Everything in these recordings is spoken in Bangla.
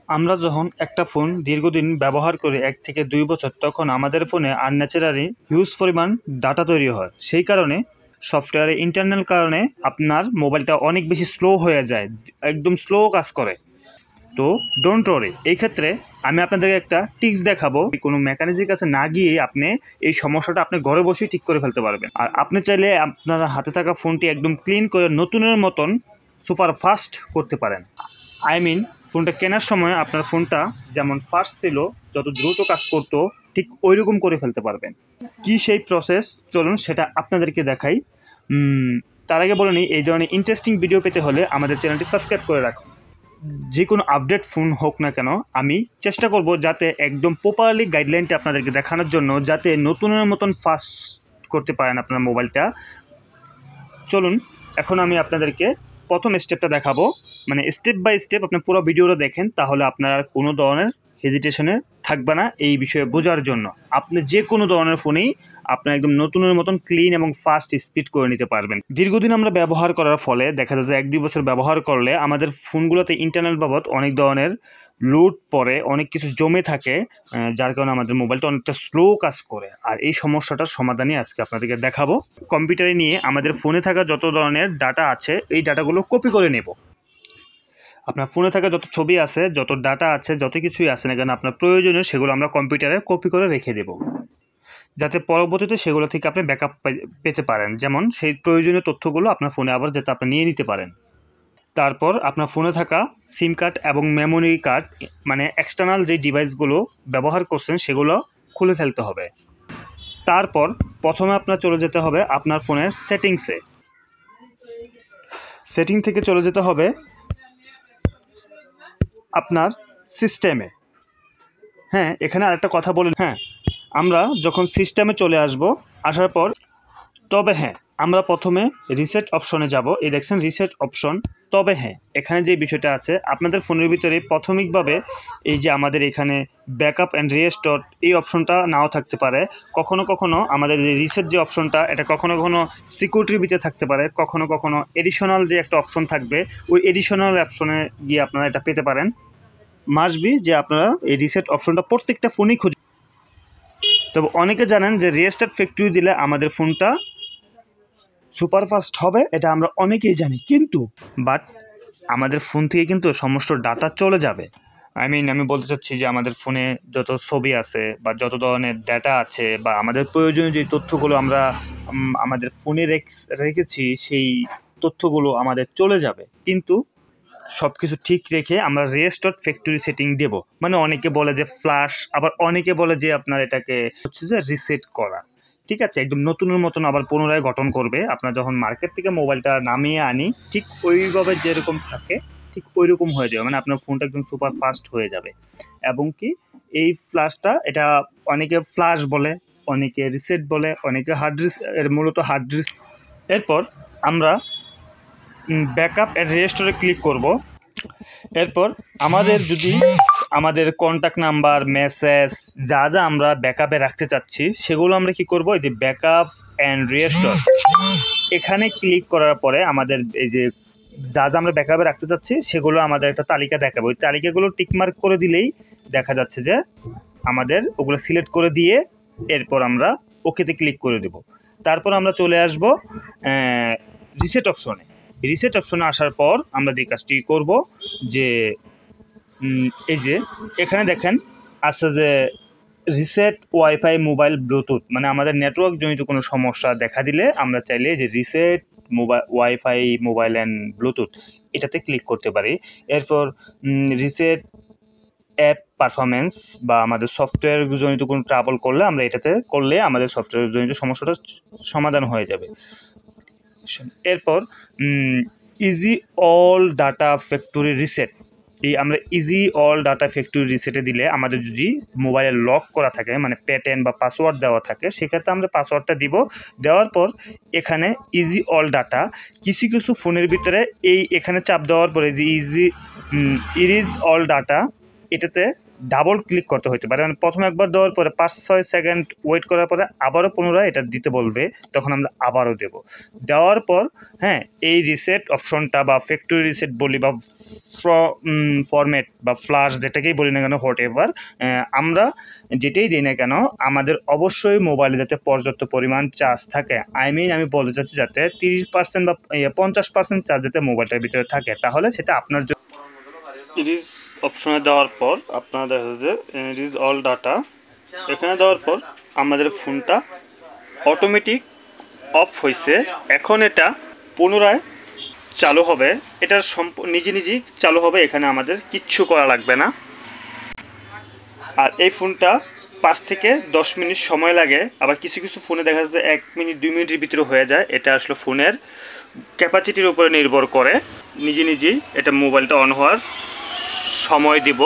আমরা যখন একটা ফোন দীর্ঘদিন ব্যবহার করি 1 থেকে 2 বছর, তখন আমাদের ফোনে আনন্যাচারালি হিউজ পরিমাণ ডাটা তৈরি হয়। সেই কারণে সফটওয়্যারের ইন্টারনাল কারণে আপনার মোবাইলটা অনেক বেশি স্লো হয়ে যায়, একদম স্লো কাজ করে। তো ডোন্ট ওয়ারি, এই ক্ষেত্রে আমি আপনাদেরকে একটা টিপস দেখাবো। কোনো মেকানিকের কাছে না গিয়ে আপনি এই সমস্যাটা আপনি ঘরে বসেই ঠিক করে ফেলতে পারবেন। আর আপনি চাইলে আপনার হাতে থাকা ফোনটি একদম ক্লিন করে নতুনের মতন সুপার ফাস্ট করতে পারেন। ফোনটা কেনার সময় আপনার ফোনটা যেমন ফাস্ট ছিল, যত দ্রুত কাজ করতো, ঠিক ওই রকম করে ফেলতে পারবেন। কি সেই প্রসেস, চলুন সেটা আপনাদেরকে দেখাই। তার আগে বলে নিই, এই ধরনের ইন্টারেস্টিং ভিডিও পেতে হলে আমাদের চ্যানেলটি সাবস্ক্রাইব করে রাখুন। যে কোনো আপডেট ফোন হোক না কেন, আমি চেষ্টা করব যাতে একদম প্রপারলি গাইডলাইনটা আপনাদেরকে দেখানোর জন্য, যাতে নতুনের মতন ফাস্ট করতে পারেন আপনার মোবাইলটা। চলুন এখন আমি আপনাদেরকে প্রথম স্টেপটা দেখাবো, মানে স্টেপ বাই স্টেপ আপনি পুরো ভিডিওটা দেখেন, তাহলে আপনার কোনো ধরনের হেজিটেশনে থাকবে না এই বিষয়ে বোঝার জন্য। আপনি যে কোনো ধরনের ফোনেই আপনি একদম নতুনের মতন ক্লিন এবং ফাস্ট স্পিড করে নিতে পারবেন। দীর্ঘদিন আমরা ব্যবহার করার ফলে দেখা যায় যে 1-2 বছর ব্যবহার করলে আমাদের ফোনগুলোতে ইন্টারনাল বাবদ অনেক ধরনের লোড পড়ে, অনেক কিছু জমে থাকে, যার কারণে আমাদের মোবাইলটা অনেকটা স্লো কাজ করে। আর এই সমস্যাটার সমাধানই আজকে আপনাদেরকে দেখাবো। কম্পিউটারে নিয়ে আমাদের ফোনে থাকা যত ধরনের ডাটা আছে, এই ডাটাগুলো কপি করে নেব। আপনার ফোনে থাকা যত ছবি আছে, যত ডাটা আছে, যত কিছুই আছে না কেন, আপনার প্রয়োজনীয় সেগুলো আমরা কম্পিউটারে কপি করে রেখে দেব, যাতে পরবর্তীতে সেগুলো থেকে আপনি ব্যাকআপ পেতে পারেন। যেমন সেই প্রয়োজনীয় তথ্যগুলো আপনার ফোনে আবার যাতে আপনি নিয়ে নিতে পারেন। তারপর আপনার ফোনে থাকা সিম কার্ড এবং মেমোরি কার্ড, মানে এক্সটার্নাল যে ডিভাইসগুলো ব্যবহার করছেন সেগুলো খুলে ফেলতে হবে। তারপর প্রথমে আপনার চলে যেতে হবে আপনার ফোনের সেটিংসে। সেটিং থেকে চলে যেতে হবে আপনার সিস্টেমে। হ্যাঁ, এখানে আরেকটা কথা বলি, হ্যাঁ, আমরা যখন সিস্টেমে চলে আসার পর তবে হ্যাঁ, আমরা প্রথমে রিসেট অপশনে যাব। এই দেখছেন রিসেট অপশন। তবে হ্যাঁ, এখানে যে বিষয়টা আছে, আপনাদের ফোনের ভিতরে প্রাথমিকভাবে এই যে আমাদের এখানে ব্যাকআপ অ্যান্ড রিস্টোর এই অপশনটা নাও থাকতে পারে। কখনো কখনো আমাদের যে রিসেট যে অপশনটা, এটা কখনো কখনো সিকিউরিটির ভিতরে থাকতে পারে, কখনো কখনো এডিশনাল যে একটা অপশন থাকবে, ওই এডিশনাল অপশনে গিয়ে আপনারা এটা পেতে পারেন। মাস্ট বি যে আপনারা এই রিসেট অপশনটা প্রত্যেকটা ফোনেই খুঁজে। তবে অনেকে জানেন যে রিস্টার্ট ফ্যাক্টরি দিলে আমাদের ফোনটা সুপারফাস্ট হবে, এটা আমরা অনেকেই জানি, কিন্তু বাট আমাদের ফোন থেকে কিন্তু সমস্ত ডাটা চলে যাবে। আমি বলতে চাচ্ছি যে আমাদের ফোনে যত ছবি আছে বা যত ধরনের ডাটা আছে বা আমাদের প্রয়োজনীয় যে তথ্যগুলো আমরা আমাদের ফোনে রেখেছি, সেই তথ্যগুলো আমাদের চলে যাবে। কিন্তু সব কিছু ঠিক রেখে আমরা রেস্টোর ফ্যাক্টরি সেটিং দেব। মানে অনেকে বলে যে ফ্লাশ, আবার অনেকে বলে যে আপনার এটাকে হচ্ছে যে রিসেট করা। ঠিক আছে, একদম নতুনের মতন আবার পুনরায় গঠন করবে। আপনার যখন মার্কেট থেকে মোবাইলটা নামিয়ে আনি, ঠিক ওইভাবে যেরকম থাকে ঠিক ওই রকম হয়ে যাবে, মানে আপনার ফোনটা একদম সুপার ফাস্ট হয়ে যাবে। এবং কি এই ফ্লাশটা, এটা অনেকে ফ্লাশ বলে, অনেকে রিসেট বলে, অনেকে মূলত হার্ড রিসেট। এরপর আমরা ব্যাকআপ অ্যান্ড রেস্টোরে ক্লিক করব। এরপর আমাদের কন্ট্যাক্ট নাম্বার, মেসেজ যা যা আমরা ব্যাকআপে রাখতে চাচ্ছি, সেগুলো আমরা কি করব, এই যে ব্যাকআপ অ্যান্ড রেস্টোর এখানে ক্লিক করার পরে আমাদের এই যে যা যা আমরা ব্যাকআপে রাখতে চাচ্ছি সেগুলো আমাদের একটা তালিকা দেখাবে। ওই তালিকাগুলো টিকমার্ক করে দিলেই দেখা যাচ্ছে যে আমাদের ওগুলো সিলেক্ট করে দিয়ে এরপর আমরা ওকেতে ক্লিক করে দেব। তারপর আমরা চলে আসব রিসেট অপশনে। রিসেট অপশনে আসার পর আমরা যে কাজটি করব, যে এই যে এখানে দেখেন আছে যে রিসেট ওয়াইফাই মোবাইল ব্লুটুথ, মানে আমাদের নেটওয়ার্ক জনিত কোনো সমস্যা দেখা দিলে আমরা চাইলে যে reset wifi mobile and Bluetooth এটাতে ক্লিক করতে পারি। এরপর রিসেট অ্যাপ পারফরমেন্স বা আমাদের সফটওয়্যার জনিত কোনো ট্রাবল করলে আমরা এটাতে করলে আমাদের সফটওয়্যার জনিত সমস্যাটা সমাধান হয়ে যাবে। এরপর easy all data factory reset, এই আমরা ইজি অল ডাটা ফ্যাক্টরি রিসেটে দিলে আমাদের যদি মোবাইলে লক করা থাকে, মানে প্যাটার্ন বা পাসওয়ার্ড দেওয়া থাকে, সেক্ষেত্রে আমরা পাসওয়ার্ডটা দিব। দেওয়ার পর এখানে ইজি অল ডাটা, কিছু কিছু ফোনের ভিতরে এখানে চাপ দেওয়ার পরে যে ইজ অল ডাটা এটাতে ডাবল ক্লিক করতে হতে পারে, মানে প্রথমে একবার দেওয়ার পরে 5-6 সেকেন্ড ওয়েট করার পরে আবারও পুনরায় এটা দিতে বলবে, তখন আমরা আবারও দেব। দেওয়ার পর হ্যাঁ এই রিসেট অপশনটা বা ফ্যাক্টরি রিসেট বলি বা ফরম্যাট বা ফ্লাশ যেটাকেই বলি না কেন, হোয়াট এভার আমরা যেটাই দিই না কেন, আমাদের অবশ্যই মোবাইলে যাতে পর্যাপ্ত পরিমাণ চার্জ থাকে। আমি বলতে চাচ্ছি যাতে 30% বা 50% চার্জ যাতে মোবাইলটার ভিতরে থাকে, তাহলে সেটা আপনার জন্য। ইরিজ অপশনে দেওয়ার পর আপনারা দেখা যাচ্ছে ইরিজ অল ডাটা, এখানে দেওয়ার পর আমাদের ফোনটা অটোমেটিক অফ হয়েছে। এখন এটা পুনরায় চালু হবে, এটা নিজেই চালু হবে, এখানে আমাদের কিচ্ছু করা লাগবে না। আর এই ফোনটা 5 থেকে 10 মিনিট সময় লাগে, আবার কিছু কিছু ফোনে দেখা যাচ্ছে 1 মিনিট 2 মিনিটের ভিতরে হয়ে যায়। এটা আসলে ফোনের ক্যাপাসিটির উপরে নির্ভর করে। নিজেই এটা মোবাইলটা অন হওয়ার সময় দিব,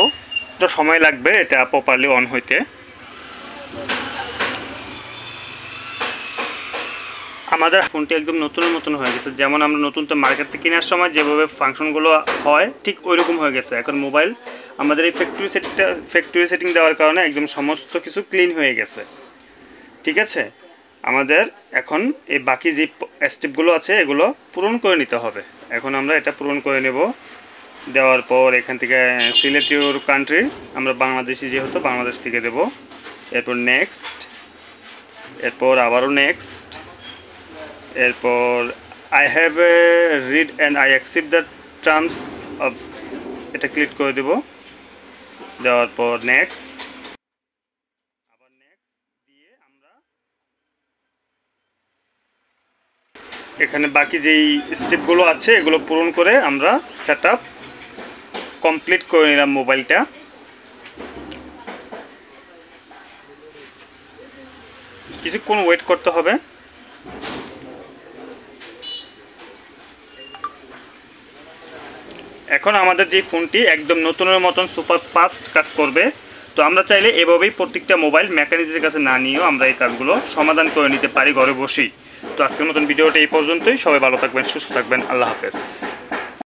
তো সময় লাগবে এটা প্রপারলি অন হইতে। আমাদের ফোনটি একদম নতুনের মতন হয়ে গেছে, যেমন আমরা নতুন তো মার্কেট থেকে কেনার সময় যেভাবে ফাংশনগুলো হয় ঠিক ওইরকম হয়ে গেছে। এখন মোবাইল আমাদের এই ফ্যাক্টরি সেটিং দেওয়ার কারণে একদম সমস্ত কিছু ক্লিন হয়ে গেছে। ঠিক আছে, আমাদের এখন এই বাকি যে স্টেপগুলো আছে এগুলো পূরণ করে নিতে হবে। এখন আমরা এটা পূরণ করে নেব। দেওয়ার পর এখান থেকে সিলেক্ট ইউর কান্ট্রি, আমরা বাংলাদেশি যেহেতু বাংলাদেশ থেকে দেব। এরপর নেক্সট, এরপর আবারও নেক্সট, এরপর I have a read and I accept the terms of, এটা ক্লিক করে দেব। দেওয়ার পর নেক্সট, আবার নেক্সট দিয়ে আমরা এখানে বাকি যেই স্টেপগুলো আছে এগুলো পূরণ করে আমরা সেট আপ কমপ্লিট করে নিলাম মোবাইলটা। কিছুক্ষণ ওয়েট করতে হবে। এখন আমাদের যে ফোনটি একদম নতুনের মতন সুপার ফাস্ট কাজ করবে। তো আমরা চাইলে এভাবেই প্রত্যেকটা মোবাইল মেকানিক্সের কাছে না নিয়েও আমরা এই কাজগুলো সমাধান করে নিতে পারি ঘরে বসেই। তো আজকের মতন ভিডিওটা এই পর্যন্তই। সবাই ভালো থাকবেন, সুস্থ থাকবেন, আল্লাহ হাফেজ।